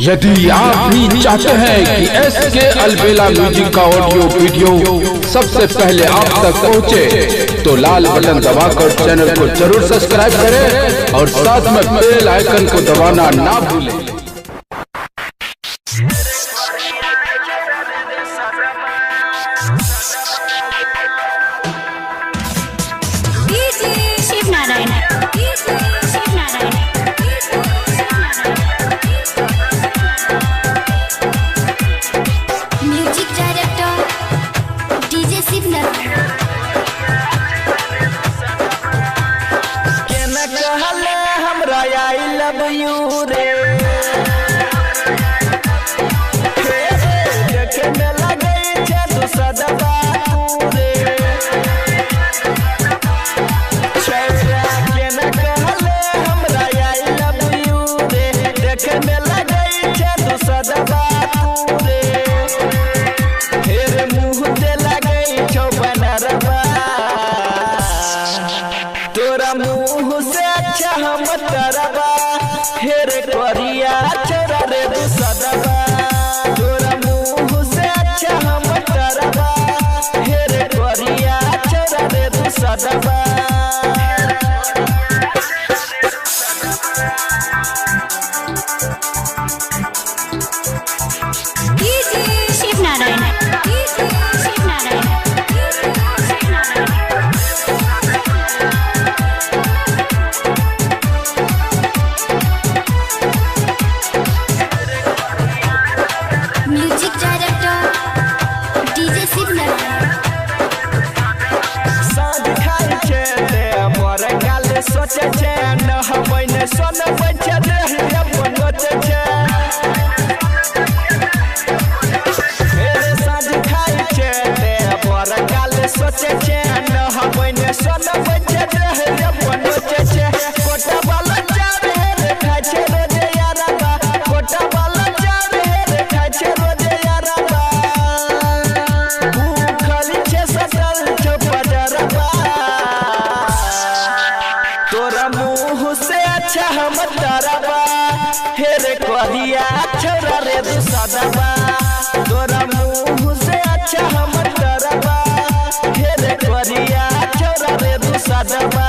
यदि आप भी चाहते हैं कि SK अलबेला म्यूजिक का ऑडियो वीडियो सबसे पहले आप तक पहुंचे, तो लाल बटन दबाकर चैनल को जरूर सब्सक्राइब करें और साथ में बेल आइकन को दबाना ना भूलें। तोरा मुँह से अच्छा हम तरबा हेर करिया चरा रे सदबा। तोरा मुँह से अच्छा हम तरबा हेर करिया चरा रे सदबा। सोचे छे न हवै ने सोन बचे रे अपन नचे छे मेरे साथ खाई छे ते पर काल सोचे छे न हवै ने सोन बचे रे अपन नचे छे। कोटा वाला चार रे खाई छे रोजे यारा बा, कोटा वाला चार रे खाई छे रोजे यारा बा। भूखली छे सटल छे पजरबा। तोरा मुँह से अच्छा हम तरबा हेर करिया छोरा रे सदबा। तोरा मुँह से अच्छा हम तरबा हेर करिया छोरा रे सदबा।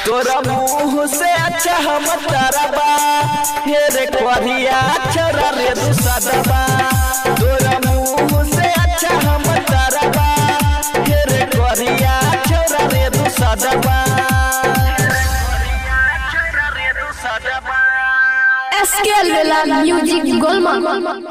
तोरा मुँह से अच्छा हम तरबा हेर करिया छोरा रे सदबा। तोरा मुँह से अच्छा हम तरबा हेर करिया छोरा रे सदबा। SK अलबेला म्यूजिक गोलमाल।